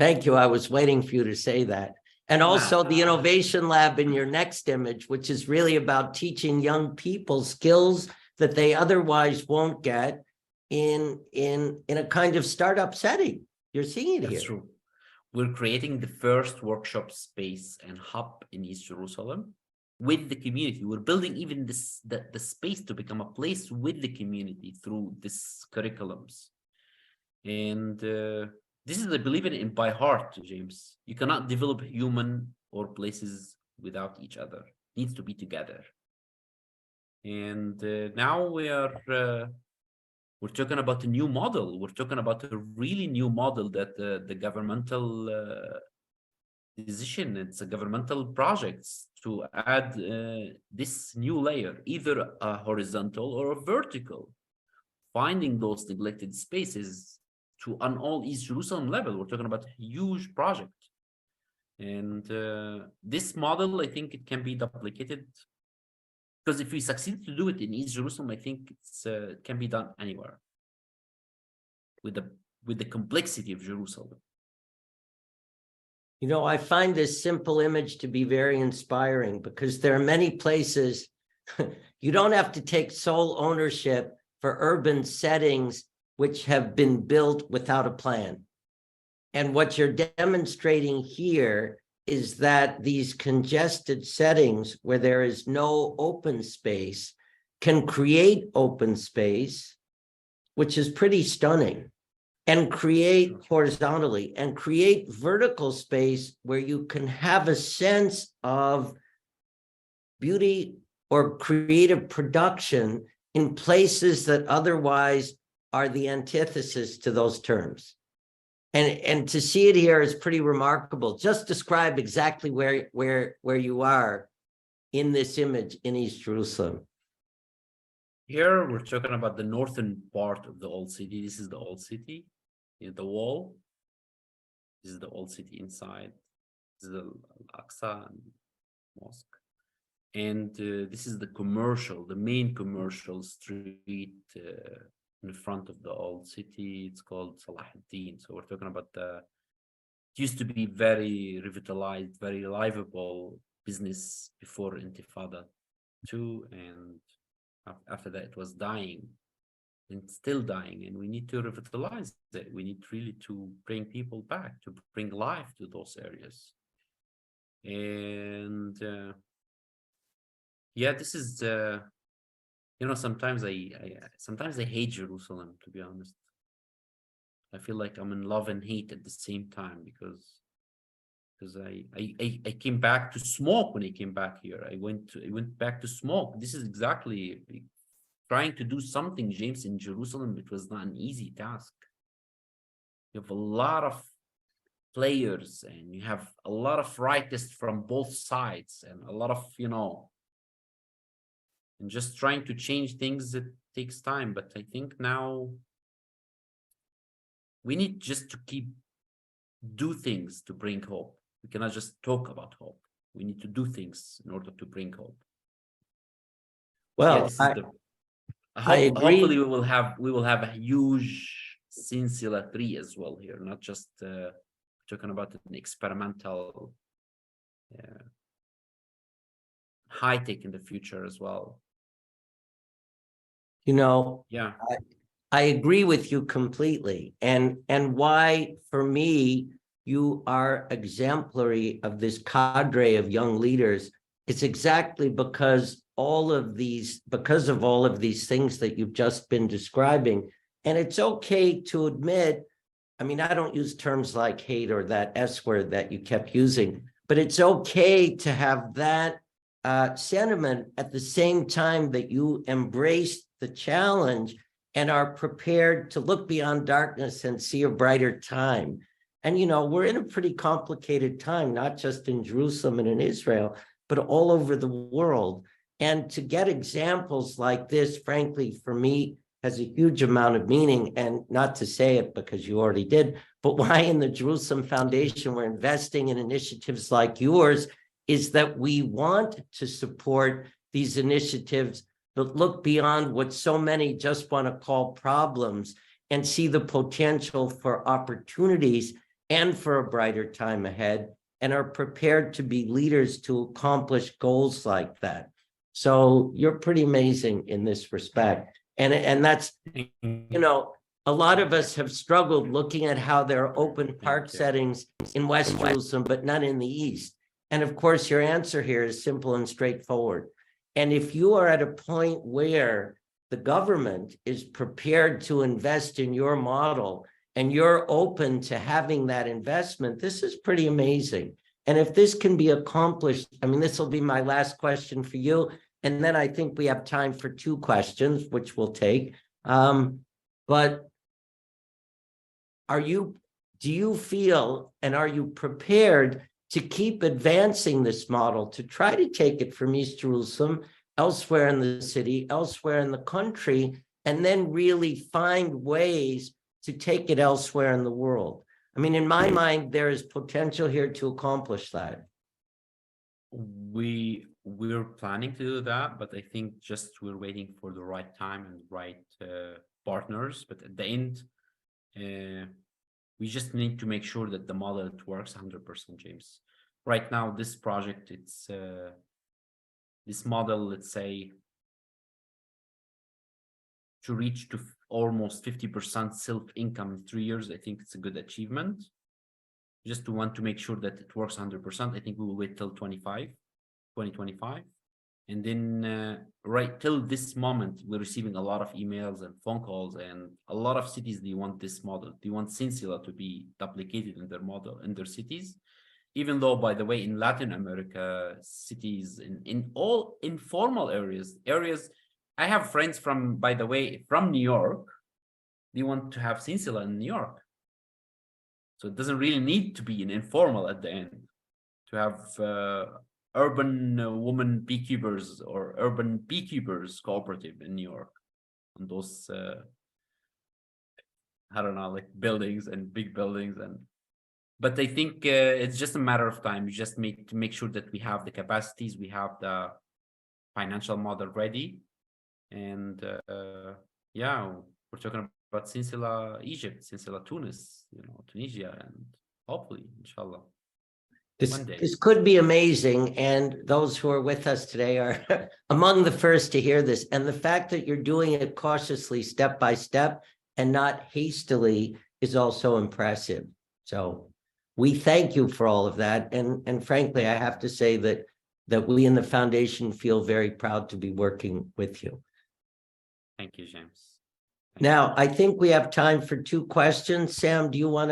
Thank you. I was waiting for you to say that. And also the Innovation Lab in your next image, which is really about teaching young people skills that they otherwise won't get in a kind of startup setting. You're seeing it here. That's true. We're creating the first workshop space and hub in East Jerusalem with the community. We're building even the space to become a place with the community through this curriculums. And this is, I believe in by heart, James. You cannot develop human or places without each other. It needs to be together. And now we're talking about a new model. We're talking about a really new model that the governmental decision, it's a governmental projects to add this new layer, either a horizontal or a vertical, finding those neglected spaces to an all East Jerusalem level. We're talking about a huge project. And this model, I think it can be duplicated, because if we succeed to do it in East Jerusalem, I think it can be done anywhere with the complexity of Jerusalem. You know, I find this simple image to be very inspiring, because there are many places you don't have to take sole ownership for urban settings which have been built without a plan. And what you're demonstrating here is that these congested settings where there is no open space can create open space, which is pretty stunning, and create horizontally and create vertical space where you can have a sense of beauty or creative production in places that otherwise are the antithesis to those terms. And to see it here is pretty remarkable. Just describe exactly where you are in this image in East Jerusalem. Here we're talking about the northern part of the old city. This is the old city, the wall. This is the old city inside. This is the Al-Aqsa and mosque. And this is the main commercial street in front of the old city. It's called Salah ad-Din. So we're talking about it used to be very revitalized, very livable business before Intifada 2, and after that it was dying and still dying, and we need to revitalize it. We need really to bring people back, to bring life to those areas. And yeah, this is you know, sometimes I hate Jerusalem, to be honest. I feel like I'm in love and hate at the same time, because I came back to smoke when I came back here. I went back to smoke. This is exactly trying to do something, James, in Jerusalem. It was not an easy task. You have a lot of players, and you have a lot of rightists from both sides, and a lot of, you know, and just trying to change things, it takes time. But I think now we need just to do things to bring hope. We cannot just talk about hope. We need to do things in order to bring hope. Well, yeah, I agree. Hopefully we will have a huge Sinsila 3 as well here, not just talking about an experimental high tech in the future as well. You know, yeah, I agree with you completely. And why, for me, you are exemplary of this cadre of young leaders, it's exactly because of all of these things that you've just been describing. And it's okay to admit, I mean, I don't use terms like hate or that S word that you kept using, but it's okay to have that sentiment at the same time that you embrace the challenge and are prepared to look beyond darkness and see a brighter time. And, we're in a pretty complicated time, not just in Jerusalem and in Israel, but all over the world. And to get examples like this, frankly, for me, has a huge amount of meaning. And not to say it because you already did, but why in the Jerusalem Foundation we're investing in initiatives like yours is that we want to support these initiatives that look beyond what so many just want to call problems and see the potential for opportunities and for a brighter time ahead, and are prepared to be leaders to accomplish goals like that. So you're pretty amazing in this respect. And that's, a lot of us have struggled looking at how there are open park settings in West Jerusalem, but none in the East. And of course, your answer here is simple and straightforward. And if you are at a point where the government is prepared to invest in your model and you're open to having that investment, this is pretty amazing. And if this can be accomplished, I mean, this will be my last question for you. And then I think we have time for 2 questions, which we'll take. But do you feel, and are you prepared to keep advancing this model, to try to take it from East Jerusalem, elsewhere in the city, elsewhere in the country, and then really find ways to take it elsewhere in the world? I mean, in my mind, there is potential here to accomplish that. We're planning to do that, but I think just we're waiting for the right time and right partners. But at the end, we just need to make sure that the model works 100%, James. Right now, this project, it's this model, let's say, to reach to almost 50% self-income in 3 years, I think it's a good achievement. Just to want to make sure that it works 100%, I think we will wait till 2025. And then right till this moment, we're receiving a lot of emails and phone calls, and a lot of cities, they want this model. They want Sinsila to be duplicated in their model, in their cities. Even though, by the way, in Latin America, cities, in all informal areas, I have friends from, by the way, from New York, they want to have Sinsila in New York. So it doesn't really need to be an informal at the end to have urban woman beekeepers or urban beekeepers cooperative in New York on those, I don't know, like buildings and big buildings. But I think it's just a matter of time. We just need to make sure that we have the capacities, we have the financial model ready. And yeah, we're talking about Sinsila Egypt, Sinsila Tunis, Tunisia, and hopefully, inshallah. This could be amazing, and those who are with us today are among the first to hear this. And the fact that you're doing it cautiously, step by step, and not hastily is also impressive. So we thank you for all of that. And frankly, I have to say that we in the foundation feel very proud to be working with you. Thank you, James. Now, I think we have time for 2 questions. Sam, do you want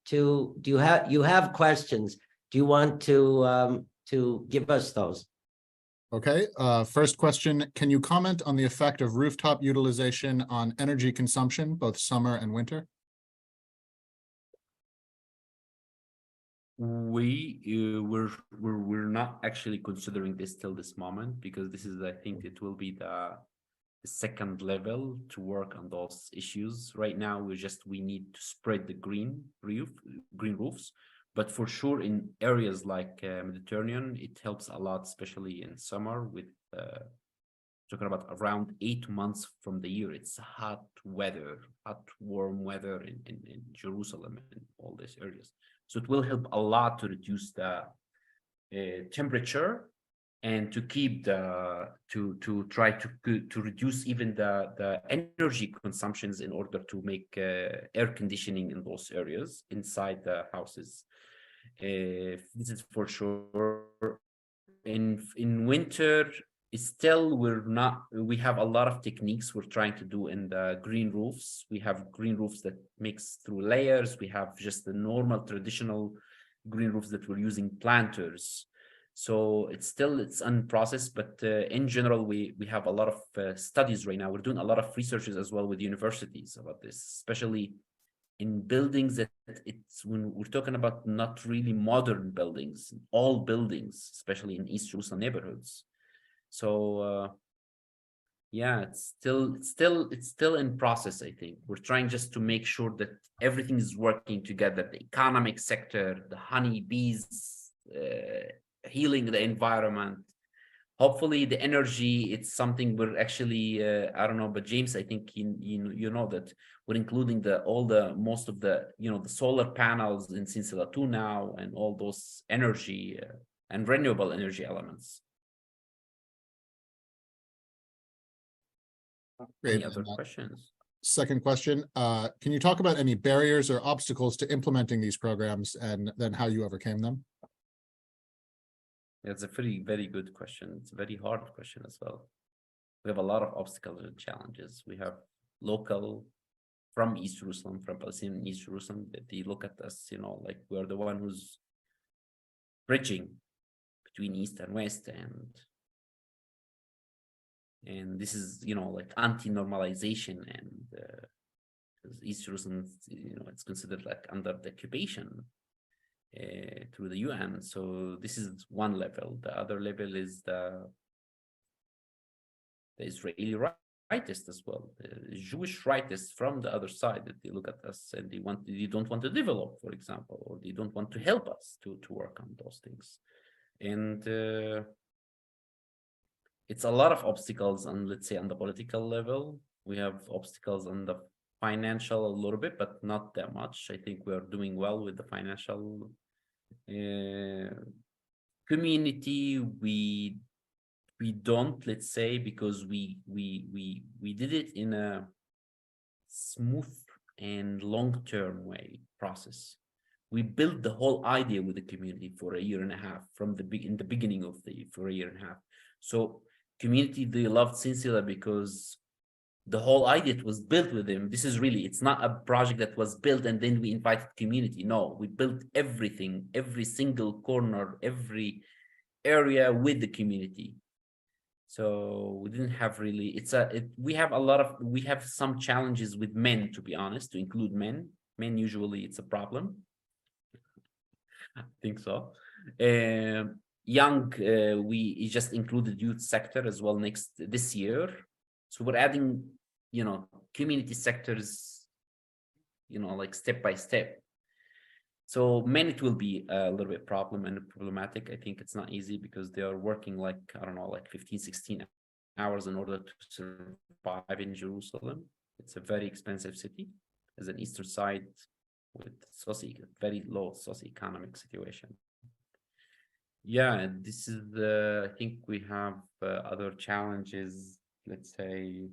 you have questions? Do you want to give us those? Okay, first question, can you comment on the effect of rooftop utilization on energy consumption, both summer and winter? We're not actually considering this till this moment, because this is, I think it will be the second level to work on those issues. Right now, we need to spread the green roofs. But for sure, in areas like Mediterranean, it helps a lot, especially in summer, with talking about around 8 months from the year. It's hot, warm weather in Jerusalem and all these areas. So it will help a lot to reduce the temperature and to keep to try to reduce even the energy consumptions in order to make air conditioning in those areas inside the houses. This is for sure. In winter, it's still we have a lot of techniques we're trying to do in the green roofs. We have green roofs that mix through layers. We have just the normal traditional green roofs that we're using planters. So it's unprocessed, but in general, we have a lot of studies right now. We're doing a lot of researches as well with universities about this, especially in buildings that it's when we're talking about not really modern buildings, all buildings, especially in East Jerusalem neighborhoods. So yeah, it's still in process. I think we're trying just to make sure that everything is working together, the economic sector, the honeybees, healing the environment. Hopefully the energy, it's something we're actually I don't know, but James, I think you know that we're including most of the the solar panels in Sinsila 2 now, and all those energy and renewable energy elements. Great. Any other questions? Second question, can you talk about any barriers or obstacles to implementing these programs, and then how you overcame them? It's a very good question. It's a very hard question as well. We have a lot of obstacles and challenges. We have local from East Jerusalem, from Palestinian East Jerusalem, that they look at us, like we're the one who's bridging between East and West, and this is like anti-normalization, and because East Jerusalem, it's considered like under the occupation through the UN. So this is one level. The other level is the Israeli rightists as well, the Jewish rightists from the other side, that they look at us and they don't want to develop, for example, or they don't want to help us to work on those things. And it's a lot of obstacles on, let's say, on the political level. We have obstacles on the financial a little bit, but not that much. I think we are doing well with the financial community. We don't, let's say, because we did it in a smooth and long-term process. We built the whole idea with the community for a year and a half, for a year and a half. So community, they loved Sinsila because the whole idea was built with them. This is really, it's not a project that was built and then we invited community. No, we built everything, every single corner, every area with the community. So we didn't have really, we have some challenges with men, to be honest, to include men. Men, usually it's a problem. I think so. Young, we just included youth sector as well this year. So we're adding, community sectors, like step by step. So men, it will be a little bit problematic. I think it's not easy because they are working like, I don't know, like 15, 16 hours in order to survive in Jerusalem. It's a very expensive city as an eastern side with very low socioeconomic situation. Yeah, this is I think we have other challenges, let's say.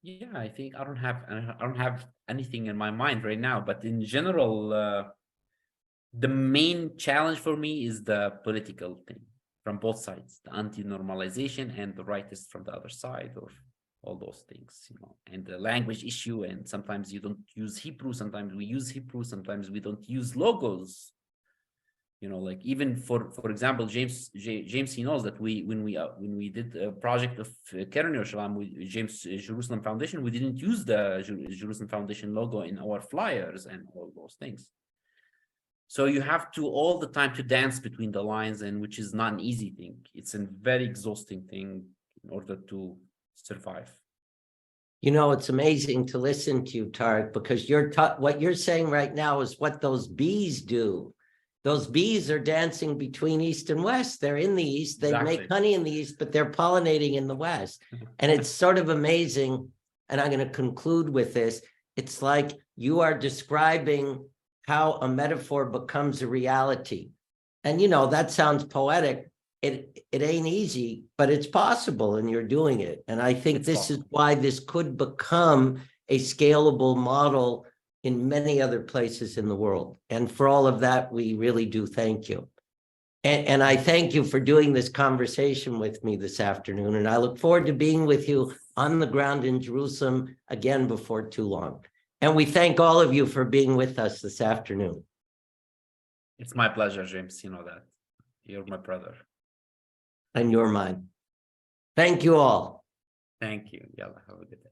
Yeah, I think I don't have anything in my mind right now, but in general, the main challenge for me is the political thing from both sides, the anti-normalization and the rightists from the other side, or all those things, and the language issue. And sometimes you don't use Hebrew, sometimes we use Hebrew, sometimes we don't use logos. Like even for example, James, he knows that when we did a project of Keren Yerushalayim with James Jerusalem Foundation, we didn't use the Jerusalem Foundation logo in our flyers and all those things. So you have to all the time to dance between the lines, and which is not an easy thing. It's a very exhausting thing in order to survive. It's amazing to listen to you, Tareq, because what you're saying right now is what those bees do. Those bees are dancing between East and West. They're in the East. They make honey in the East, but they're pollinating in the West. And it's sort of amazing. And I'm going to conclude with this. It's like you are describing how a metaphor becomes a reality. And, that sounds poetic. It ain't easy, but it's possible, and you're doing it. And I think this is why this could become a scalable model in many other places in the world. And for all of that, we really do thank you. And I thank you for doing this conversation with me this afternoon. And I look forward to being with you on the ground in Jerusalem again before too long. And we thank all of you for being with us this afternoon. It's my pleasure, James. You know that. You're my brother. And you're mine. Thank you all. Thank you. Yalla, have a good day.